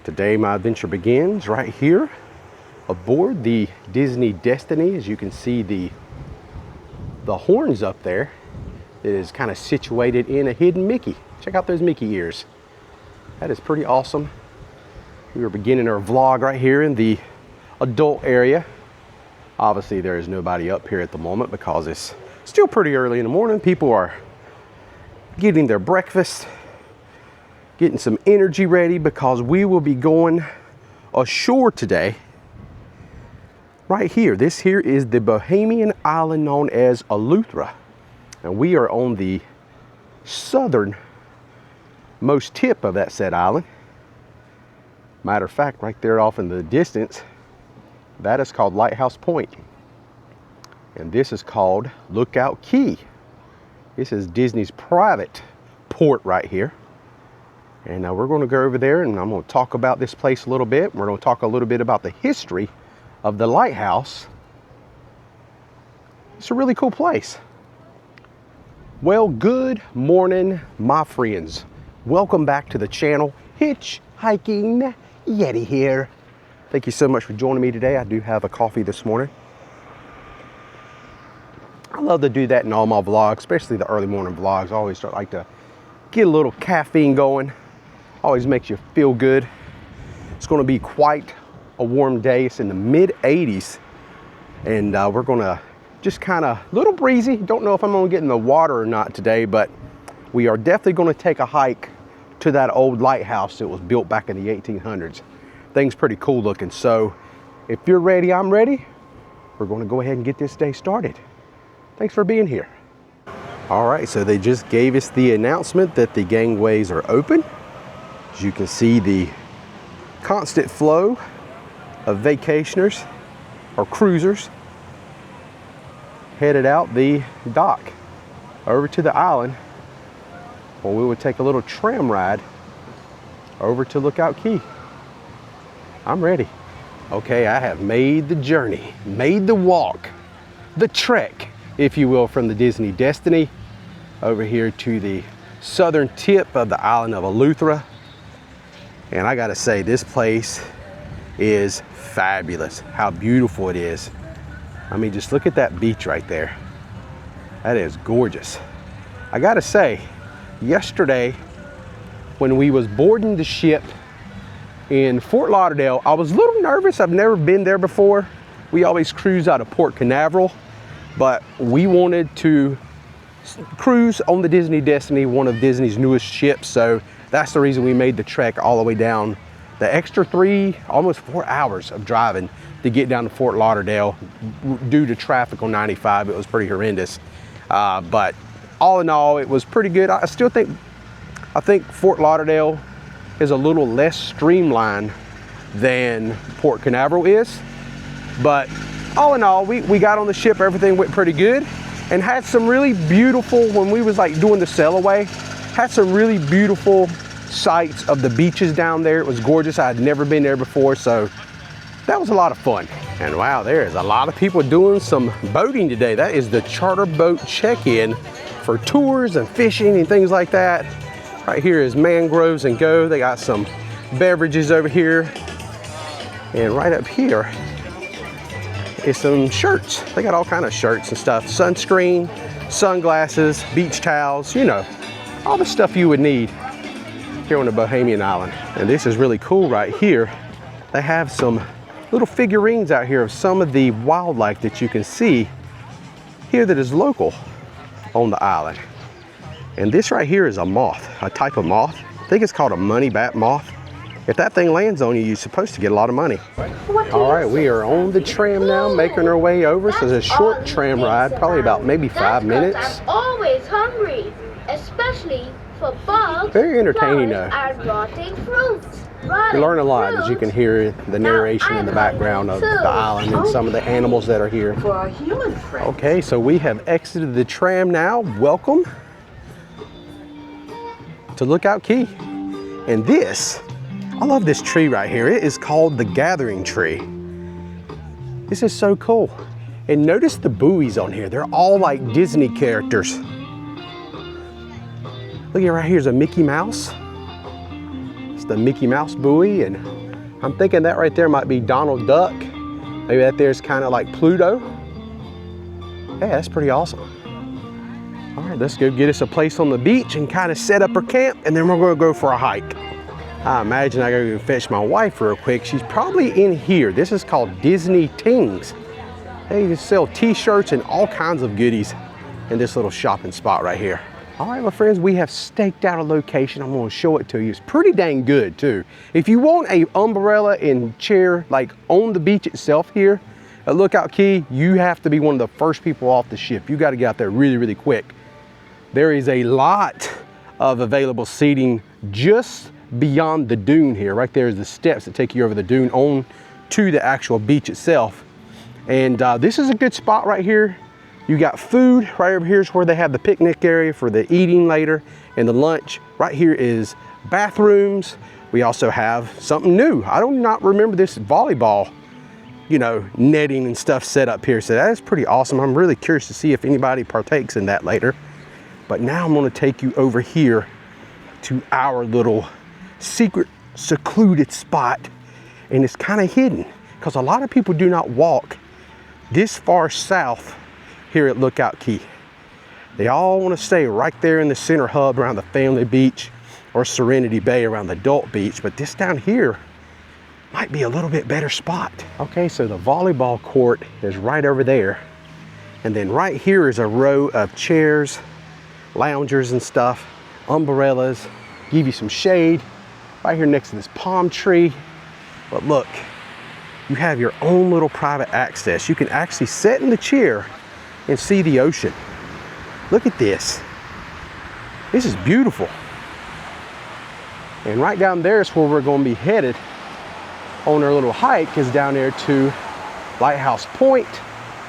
Today my adventure begins right here aboard the Disney Destiny. As you can see, the horns up there, it is kind of situated in a hidden Mickey. Check out those Mickey ears. That is pretty awesome. We are beginning our vlog right here in the adult area. Obviously there is nobody up here at the moment because it's still pretty early in the morning. People are getting their breakfast, getting some energy ready because we will be going ashore today. Right here, this here is the Bohemian island known as Eleuthera. And we are on the southernmost tip of that said island. Matter of fact, right there off in the distance, that is called Lighthouse Point. And this is called Lookout Key. This is Disney's private port right here. And now we're going to go over there and I'm going to talk about this place a little bit. We're going to talk a little bit about the history of the lighthouse. It's a really cool place. Well, good morning, my friends. Welcome back to the channel. Hitchhiking Yeti here. Thank you so much for joining me today. I do have a coffee this morning. I love to do that in all my vlogs, especially the early morning vlogs. I always like to get a little caffeine going. Always makes you feel good. It's going to be quite a warm day. It's in the mid 80s and we're going to just kind of a little breezy. Don't know if I'm going to get in the water or not today, but we are definitely going to take a hike to that old lighthouse that was built back in the 1800s. Thing's pretty cool looking. So if you're ready, I'm ready. We're going to go ahead and get this day started. Thanks for being here. All right, so they just gave us the announcement that the gangways are open. As you can see, the constant flow of vacationers or cruisers headed out the dock over to the island, where we would take a little tram ride over to Lookout Key. I'm ready. Okay, I have made the journey, made the walk, the trek, if you will, from the Disney Destiny over here to the southern tip of the island of Eleuthera. And I gotta say, this place is fabulous. How beautiful it is. I mean, just look at that beach right there. That is gorgeous. I gotta say, yesterday when we was boarding the ship in Fort Lauderdale, I was a little nervous. I've never been there before. We always cruise out of Port Canaveral, but we wanted to cruise on the Disney Destiny, one of Disney's newest ships. So that's the reason we made the trek all the way down, the extra 3, almost 4 hours of driving to get down to Fort Lauderdale due to traffic on 95. It was pretty horrendous. But all in all, it was pretty good. I think Fort Lauderdale is a little less streamlined than Port Canaveral is. But all in all, we got on the ship, everything went pretty good, and had some really beautiful, when we was like doing the sail away, had some really beautiful sights of the beaches down there. It was gorgeous. I had never been there before, so that was a lot of fun. And wow, there is a lot of people doing some boating today. That is the charter boat check-in for tours and fishing and things like that. Right here is Mangroves and Go. They got some beverages over here. And right up here is some shirts. They got all kind of shirts and stuff. Sunscreen, sunglasses, beach towels, you know, all the stuff you would need here on the Bohemian Island. And this is really cool right here. They have some little figurines out here of some of the wildlife that you can see here that is local on the island. And this right here is a moth, a type of moth. I think it's called a money bat moth. If that thing lands on you, you're supposed to get a lot of money. All right, we are on the tram now, making our way over. So it's a short tram ride, probably about maybe 5 minutes. I'm always hungry, especially for bugs, very entertaining flowers, and rotting fruits. You learn a lot, as you can hear the narration in the background of the island and some of the animals that are here. For a human friend. Okay, so we have exited the tram now. Welcome to Lookout Key. And this, I love this tree right here. It is called the Gathering Tree. This is so cool. And notice the buoys on here. They're all like Disney characters. Look at right here's a Mickey Mouse. the Mickey Mouse buoy, and I'm thinking that right there might be Donald Duck. Maybe that there's kind of like Pluto. Yeah, that's pretty awesome. All right, let's go get us a place on the beach and kind of set up our camp, and then we're gonna go for a hike. I imagine I gotta go fetch my wife real quick. She's probably in here. This is called Disney Tings. They just sell t-shirts and all kinds of goodies in this little shopping spot right here. All right, my friends, we have staked out a location. I'm gonna show it to you. It's pretty dang good too. If you want a umbrella and chair like on the beach itself here at Lookout Key, you have to be one of the first people off the ship. You gotta get out there really, really quick. There is a lot of available seating just beyond the dune here. Right there is the steps that take you over the dune on to the actual beach itself. And this is a good spot right here. You got food right over here is where they have the picnic area for the eating later and the lunch. Right here is bathrooms. We also have something new. I do not remember this volleyball, you know, netting and stuff set up here. So that is pretty awesome. I'm really curious to see if anybody partakes in that later. But now I'm gonna take you over here to our little secret, secluded spot. And it's kind of hidden because a lot of people do not walk this far south here at Lookout Key. They all want to stay right there in the center hub around the Family Beach or Serenity Bay around the Adult Beach, but this down here might be a little bit better spot. Okay, so the volleyball court is right over there. And then right here is a row of chairs, loungers and stuff, umbrellas, give you some shade right here next to this palm tree. But look, you have your own little private access. You can actually sit in the chair and see the ocean. Look at this. This is beautiful. And right down there is where we're going to be headed on our little hike, is down there to Lighthouse Point.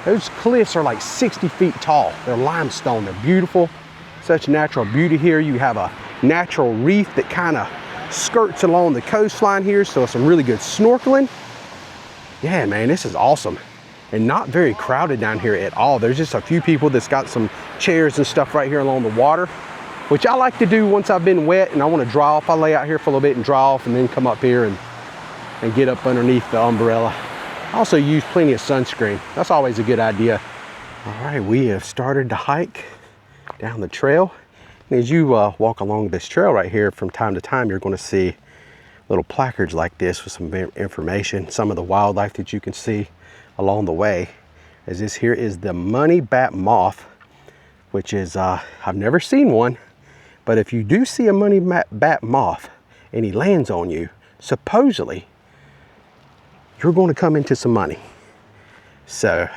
Those cliffs are like 60 feet tall. They're limestone, they're beautiful. Such natural beauty here. You have a natural reef that kind of skirts along the coastline here, so it's some really good snorkeling. Yeah, man, this is awesome. And not very crowded down here at all. There's just a few people that's got some chairs and stuff right here along the water, which I like to do once I've been wet and I want to dry off. I lay out here for a little bit and dry off and then come up here and get up underneath the umbrella. I also use plenty of sunscreen. That's always a good idea. All right, we have started to hike down the trail. And as you walk along this trail right here, from time to time, you're going to see little placards like this with some information, some of the wildlife that you can see along the way. As this here is the money bat moth, which is, I've never seen one, but if you do see a money bat moth and he lands on you, supposedly you're going to come into some money. So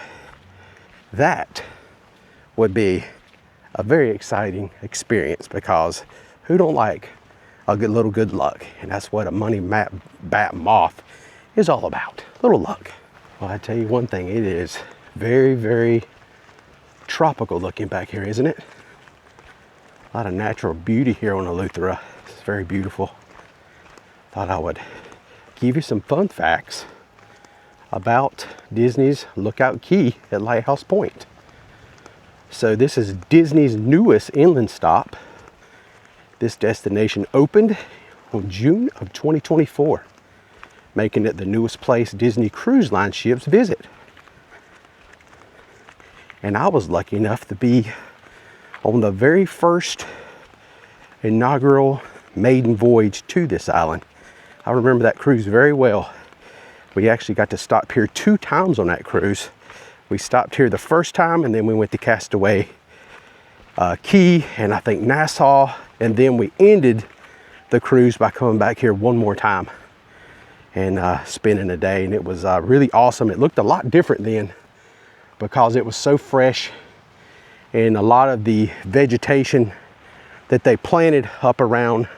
that would be a very exciting experience, because who don't like a good little good luck? And that's what a money bat moth is all about, little luck. Well, I tell you one thing, it is very, very tropical looking back here, isn't it? A lot of natural beauty here on Eleuthera. It's very beautiful. Thought I would give you some fun facts about Disney's Lookout Key at Lighthouse Point. So this is Disney's newest inland stop. This destination opened on June of 2024. Making it the newest place Disney Cruise Line ships visit. And I was lucky enough to be on the very first inaugural maiden voyage to this island. I remember that cruise very well. We actually got to stop here 2 times on that cruise. We stopped here the first time, and then we went to Castaway Key and I think Nassau, and then we ended the cruise by coming back here one more time and spending a day. And it was really awesome. It looked a lot different then because it was so fresh, and a lot of the vegetation that they planted up around,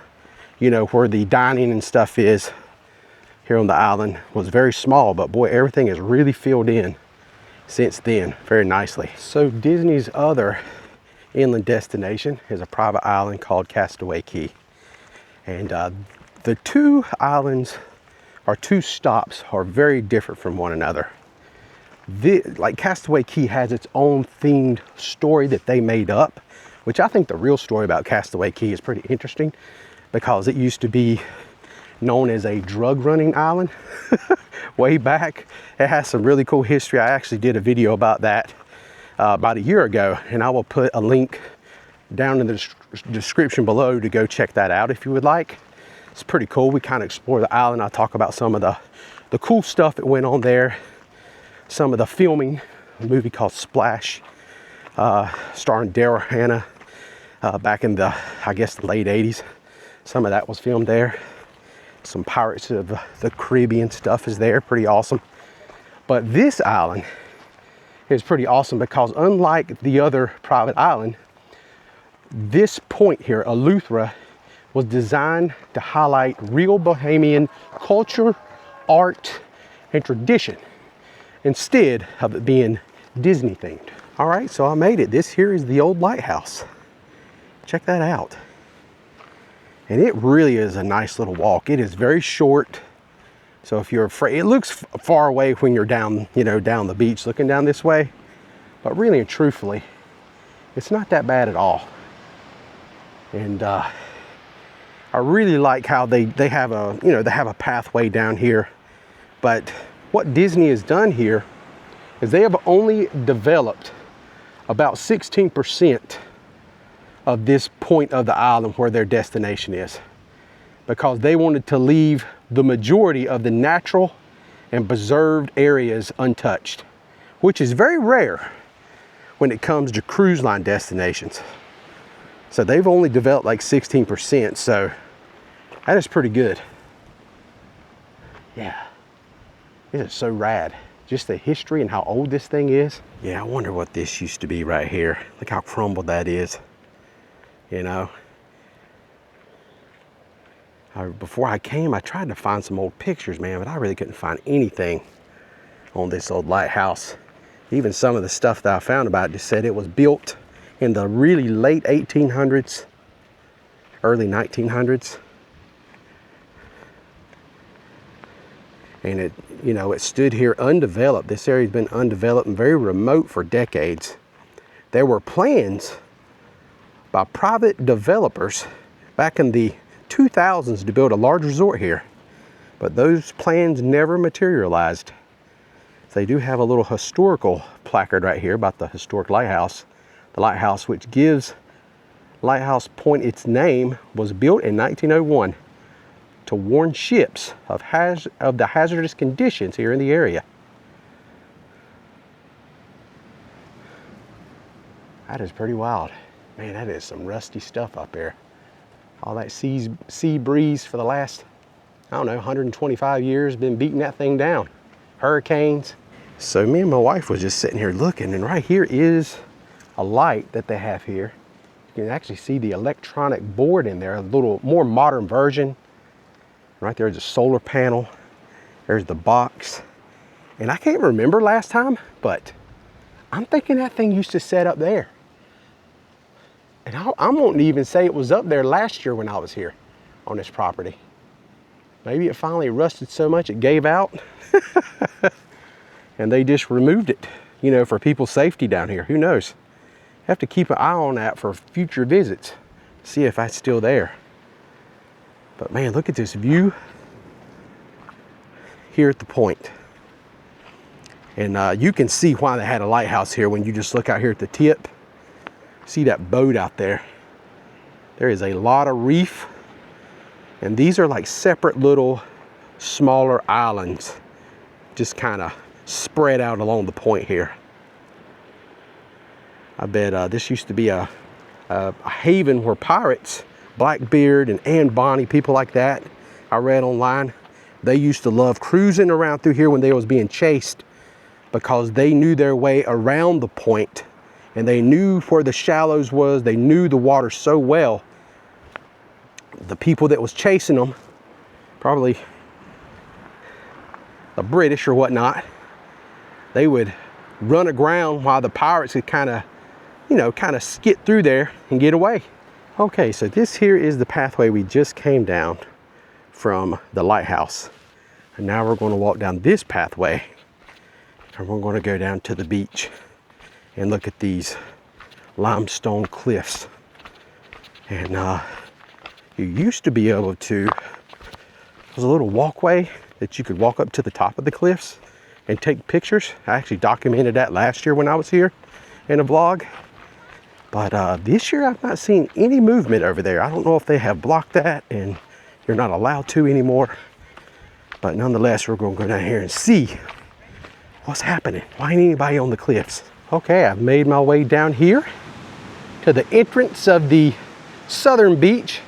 you know, where the dining and stuff is here on the island was very small, but boy, everything is really filled in since then very nicely. So Disney's other inland destination is a private island called Castaway Key. And the 2 islands, or 2 stops, are very different from one another. Like Castaway Key has its own themed story that they made up, which I think the real story about Castaway Key is pretty interesting, because it used to be known as a drug running island way back. It has some really cool history. I actually did a video about that about a year ago, and I will put a link down in the description below to go check that out if you would like. It's pretty cool. We kind of explore the island. I talk about some of the cool stuff that went on there, some of the filming, a movie called Splash, starring Daryl Hannah back in the, I guess, the late 80s. Some of that was filmed there. Some Pirates of the Caribbean stuff is there, pretty awesome. But this island is pretty awesome because unlike the other private island, this point here, Eleuthera, was designed to highlight real Bohemian culture, art, and tradition instead of it being Disney themed. All right, so I made it. This here is the old lighthouse. Check that out. And it really is a nice little walk. It is very short. So if you're afraid, it looks far away when you're down, you know, down the beach looking down this way. But really and truthfully, it's not that bad at all. And I really like how they have a, you know, they have a pathway down here. But what Disney has done here is they have only developed about 16% of this point of the island where their destination is, because they wanted to leave the majority of the natural and preserved areas untouched, which is very rare when it comes to cruise line destinations. So they've only developed like 16%, so that is pretty good. Yeah, this is so rad. Just the history and how old this thing is. Yeah, I wonder what this used to be right here. Look how crumbled that is. You know, before I came, I tried to find some old pictures, man, but I really couldn't find anything on this old lighthouse. Even some of the stuff that I found about it just said it was built in the really late 1800s, early 1900s. And it, you know, it stood here undeveloped. This area's been undeveloped and very remote for decades. There were plans by private developers back in the 2000s to build a large resort here, but those plans never materialized. They do have a little historical placard right here about the historic lighthouse. The lighthouse, which gives Lighthouse Point its name, was built in 1901 to warn ships of the hazardous conditions here in the area. That is pretty wild. Man, that is some rusty stuff up there. All that sea breeze for the last, I don't know, 125 years been beating that thing down. Hurricanes. So me and my wife was just sitting here looking, and right here is a light that they have here. You can actually see the electronic board in there, a little more modern version. Right there's a solar panel. There's the box. And I can't remember last time, but I'm thinking that thing used to set up there. And I won't even say it was up there last year when I was here on this property. Maybe it finally rusted so much it gave out and they just removed it, you know, for people's safety down here. Who knows? Have to keep an eye on that for future visits, see if that's still there. But man, look at this view here at the point. And you can see why they had a lighthouse here when you just look out here at the tip. See that boat out there? There is a lot of reef, and these are like separate little smaller islands just kind of spread out along the point here. I bet this used to be a haven where pirates, Blackbeard and Anne Bonny, people like that, I read online, they used to love cruising around through here when they was being chased, because they knew their way around the point and they knew where the shallows was. They knew the water so well. The people that was chasing them, probably the British or whatnot, they would run aground while the pirates could kind of, you know, kind of skit through there and get away. Okay, so this here is the pathway we just came down from the lighthouse. And now we're going to walk down this pathway and we're going to go down to the beach and look at these limestone cliffs. And you used to be able to There's a little walkway that you could walk up to the top of the cliffs and take pictures. I actually documented that last year when I was here in a vlog. But this year I've not seen any movement over there. I don't know if they have blocked that and you're not allowed to anymore. But nonetheless, we're going to go down here and see what's happening. Why ain't anybody on the cliffs? Okay, I've made my way down here to the entrance of the southern beach.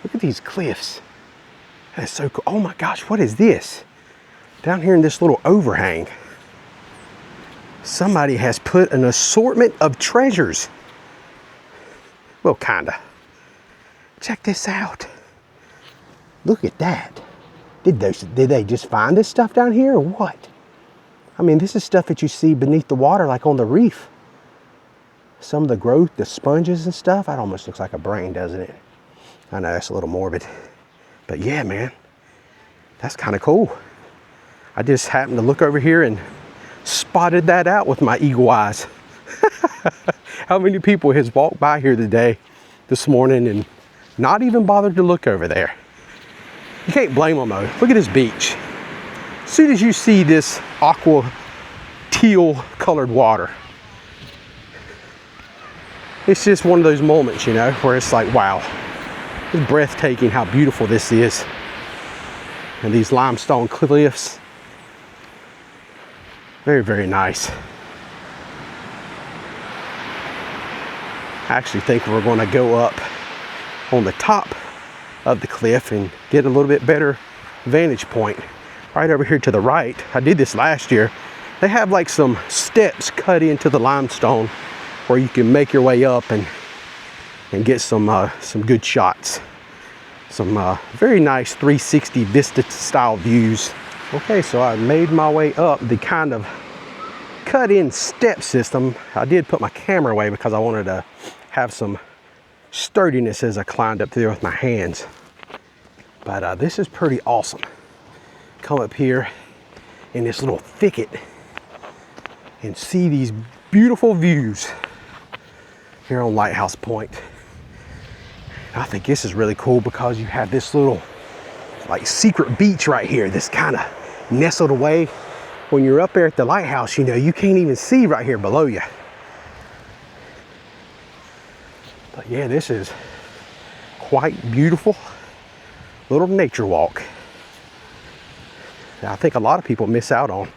Look at these cliffs. That's so cool. Oh my gosh, what is this? Down here in this little overhang, somebody has put an assortment of treasures. Well, kinda. Check this out. Look at that. Did they just find this stuff down here or what? I mean, this is stuff that you see beneath the water, like on the reef. Some of the growth, the sponges and stuff, that almost looks like a brain, doesn't it? I know that's a little morbid, but yeah, man, that's kind of cool. I just happened to look over here and spotted that out with my eagle eyes. How many people has walked by here this morning and not even bothered to look over there? You can't blame them though. Look at this beach. As soon as you see this aqua teal colored water, it's just one of those moments, you know, where it's like, wow, it's breathtaking how beautiful this is. And these limestone cliffs, very, very nice. I actually think we're going to go up on the top of the cliff and get a little bit better vantage point. Right over here to the right, I did this last year. They have like some steps cut into the limestone where you can make your way up and get some good shots. Some very nice 360 vista style views. Okay, so I made my way up the kind of cut in step system. I did put my camera away because I wanted to have some sturdiness as I climbed up there with my hands. But this is pretty awesome. Come up here in this little thicket and see these beautiful views here on Lighthouse Point. I think this is really cool because you have this little like secret beach right here that's kind of nestled away. When you're up there at the lighthouse, you know, you can't even see right here below you. But yeah, this is quite beautiful little nature walk that I think a lot of people miss out on.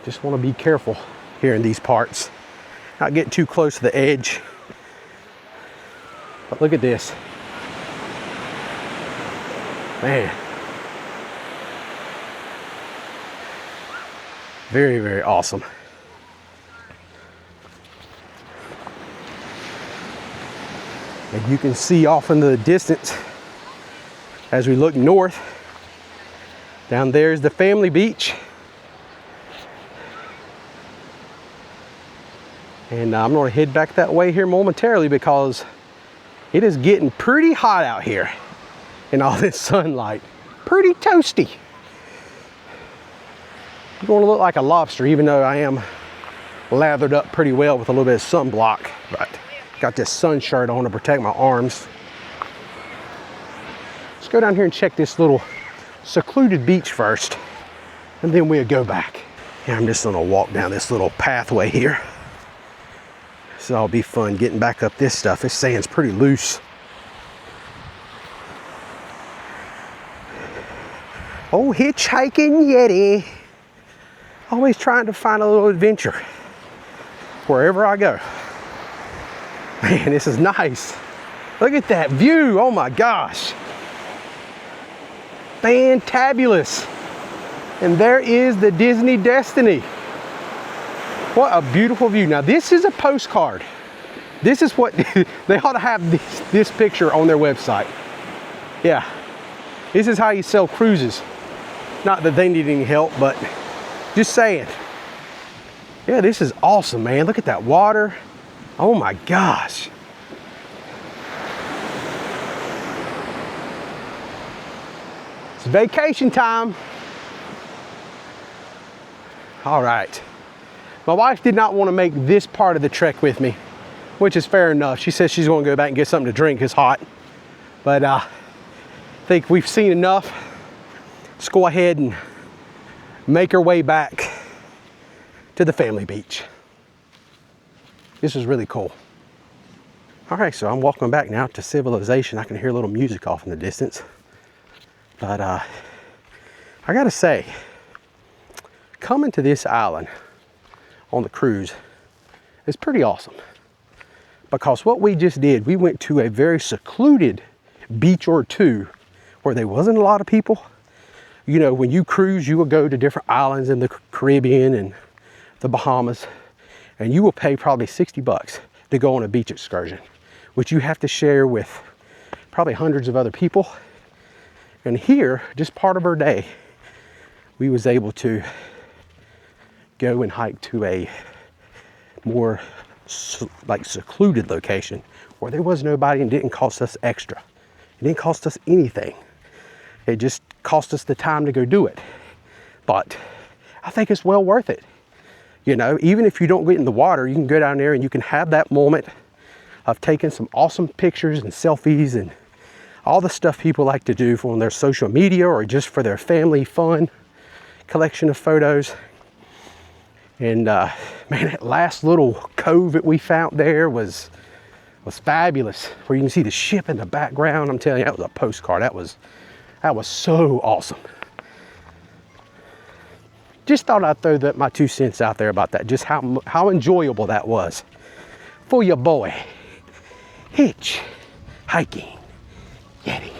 Just want to be careful here in these parts, not get too close to the edge. But look at this, man. Very, very awesome. And you can see off into the distance as we look north. Down there is the family beach. And I'm going to head back that way here momentarily because it is getting pretty hot out here in all this sunlight. Pretty toasty. I'm going to look like a lobster, even though I am lathered up pretty well with a little bit of sunblock. But got this sun shirt on to protect my arms. Let's go down here and check this little secluded beach first, and then we'll go back. Yeah, I'm just gonna walk down this little pathway here. So it'll be fun getting back up this stuff. This sand's pretty loose. Oh, hitchhiking Yeti. Always trying to find a little adventure wherever I go. Man, this is nice. Look at that view. Oh my gosh. Fantabulous. And there is the Disney Destiny. What a beautiful view. Now this is a postcard. This is what, they ought to have this picture on their website. Yeah. This is how you sell cruises. Not that they need any help, but just saying. Yeah, this is awesome, man. Look at that water. Oh my gosh. It's vacation time. All right. My wife did not want to make this part of the trek with me, which is fair enough. She says she's going to go back and get something to drink. It's hot. But think we've seen enough. Let's go ahead and make our way back to the family beach. This is really cool. All right, so I'm walking back now to civilization. I can hear a little music off in the distance. But I gotta say, coming to this island on the cruise is pretty awesome. Because what we just did, we went to a very secluded beach or two where there wasn't a lot of people. You know, when you cruise, you will go to different islands in the Caribbean and the Bahamas, and you will pay probably 60 bucks to go on a beach excursion, which you have to share with probably hundreds of other people. And here, just part of our day, we was able to go and hike to a more like secluded location where there was nobody and didn't cost us extra. It didn't cost us anything. It just cost us the time to go do it. But I think it's well worth it. You know, even if you don't get in the water, you can go down there and you can have that moment of taking some awesome pictures and selfies and all the stuff people like to do on their social media or just for their family fun collection of photos. And man, that last little cove that we found there was fabulous, where you can see the ship in the background. I'm telling you, that was a postcard. That was so awesome. Just thought I'd throw my 2 cents out there about that, just how enjoyable that was for your boy, Hitch, hiking, Yeti.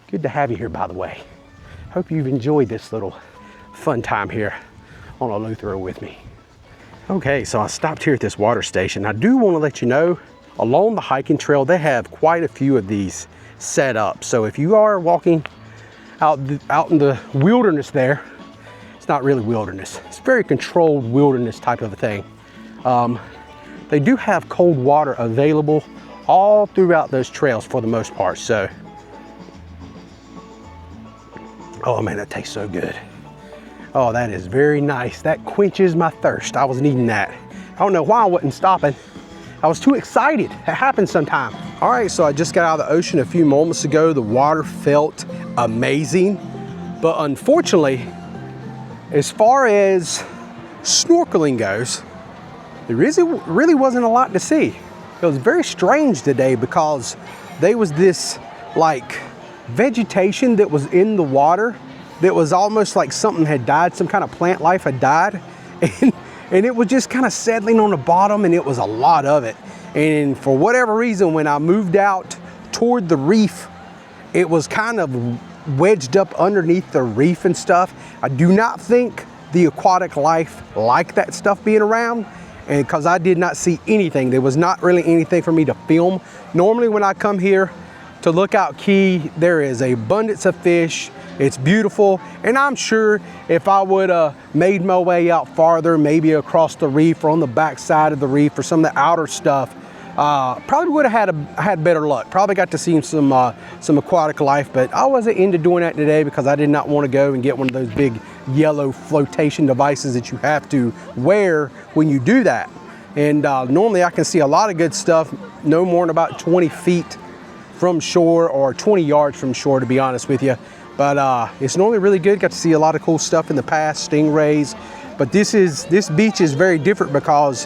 Good to have you here, by the way. Hope you've enjoyed this little fun time here on Eleuthera with me. Okay, so I stopped here at this water station. I do want to let you know, along the hiking trail, they have quite a few of these set up. So if you are walking out in the wilderness there, it's not really wilderness. It's very controlled wilderness type of a thing. They do have cold water available all throughout those trails for the most part. So, oh man, that tastes so good. Oh, that is very nice. That quenches my thirst. I was needing that. I don't know why I wasn't stopping. I was too excited. It happens sometime. All right, so I just got out of the ocean a few moments ago. The water felt amazing, but unfortunately, as far as snorkeling goes, there really wasn't a lot to see. It was very strange today because there was this like vegetation that was in the water that was almost like something had died, some kind of plant life had died. And it was just kind of settling on the bottom, and it was a lot of it. And for whatever reason, when I moved out toward the reef, it was kind of wedged up underneath the reef and stuff. I do not think the aquatic life liked that stuff being around, and because I did not see anything. There was not really anything for me to film. Normally when I come here to Lookout Key, there is an abundance of fish. It's beautiful, and I'm sure if I would have made my way out farther, maybe across the reef or on the back side of the reef or some of the outer stuff, probably would have had better luck. Probably got to see some aquatic life, but I wasn't into doing that today because I did not want to go and get one of those big yellow flotation devices that you have to wear when you do that. And normally I can see a lot of good stuff, no more than about 20 feet from shore or 20 yards from shore, to be honest with you. But it's normally really good. Got to see a lot of cool stuff in the past, stingrays. But this beach is very different because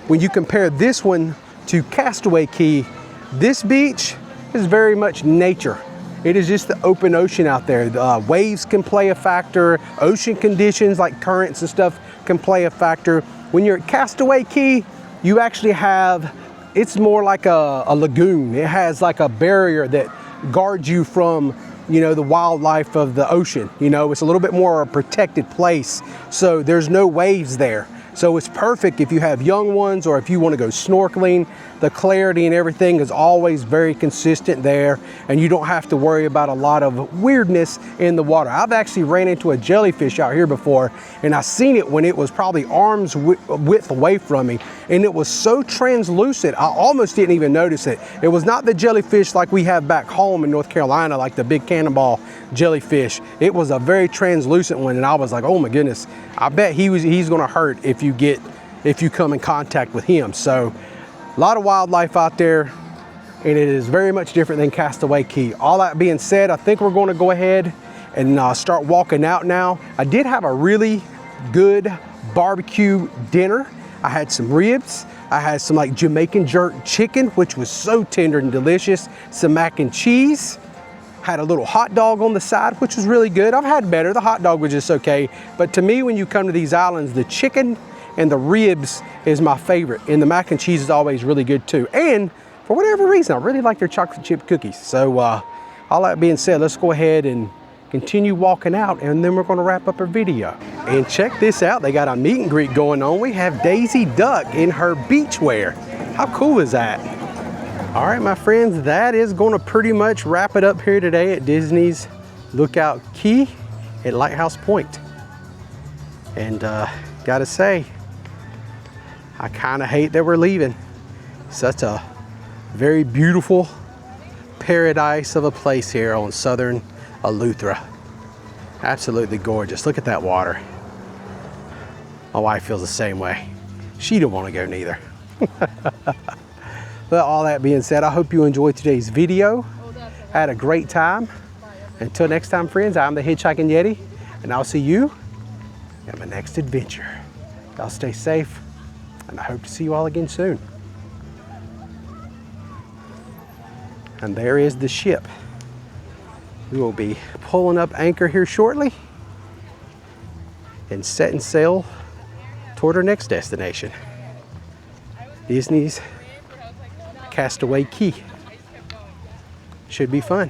when you compare this one to Castaway Key, this beach is very much nature. It is just the open ocean out there. The waves can play a factor. Ocean conditions like currents and stuff can play a factor. When you're at Castaway Key, you actually have, it's more like a lagoon. It has like a barrier that guards you from, you know, the wildlife of the ocean. You know, it's a little bit more a protected place. So there's no waves there. So it's perfect if you have young ones or if you want to go snorkeling. The clarity and everything is always very consistent there, and you don't have to worry about a lot of weirdness in the water. I've actually ran into a jellyfish out here before, and I seen it when it was probably arm's width away from me, and it was so translucent I almost didn't even notice it. It was not the jellyfish like we have back home in North Carolina, like the big cannonball jellyfish. It was a very translucent one, and I was like, oh my goodness, I bet he's gonna hurt if you come in contact with him. So a lot of wildlife out there, and it is very much different than Castaway Cay. All that being said, I think we're going to go ahead and start walking out now. I did have a really good barbecue dinner. I had some ribs. I had some like Jamaican jerk chicken, which was so tender and delicious. Some mac and cheese. Had a little hot dog on the side, which was really good. I've had better. The hot dog was just okay. But to me, when you come to these islands, the chicken and the ribs is my favorite. And the mac and cheese is always really good too. And for whatever reason, I really like their chocolate chip cookies. So all that being said, let's go ahead and continue walking out, and then we're going to wrap up our video. And check this out. They got a meet and greet going on. We have Daisy Duck in her beach wear. How cool is that? All right, my friends, that is going to pretty much wrap it up here today at Disney's Lookout Cay at Lighthouse Point. And gotta say, I kind of hate that we're leaving. Such a very beautiful paradise of a place here on southern Eleuthera. Absolutely gorgeous. Look at that water. My wife feels the same way. She don't want to go neither. But all that being said, I hope you enjoyed today's video. I had a great time. Until next time, friends, I'm the Hitchhiking Yeti, and I'll see you in my next adventure. Y'all stay safe, and I hope to see you all again soon. And there is the ship. We will be pulling up anchor here shortly and setting sail toward our next destination, Disney's Castaway Cay. Should be fun.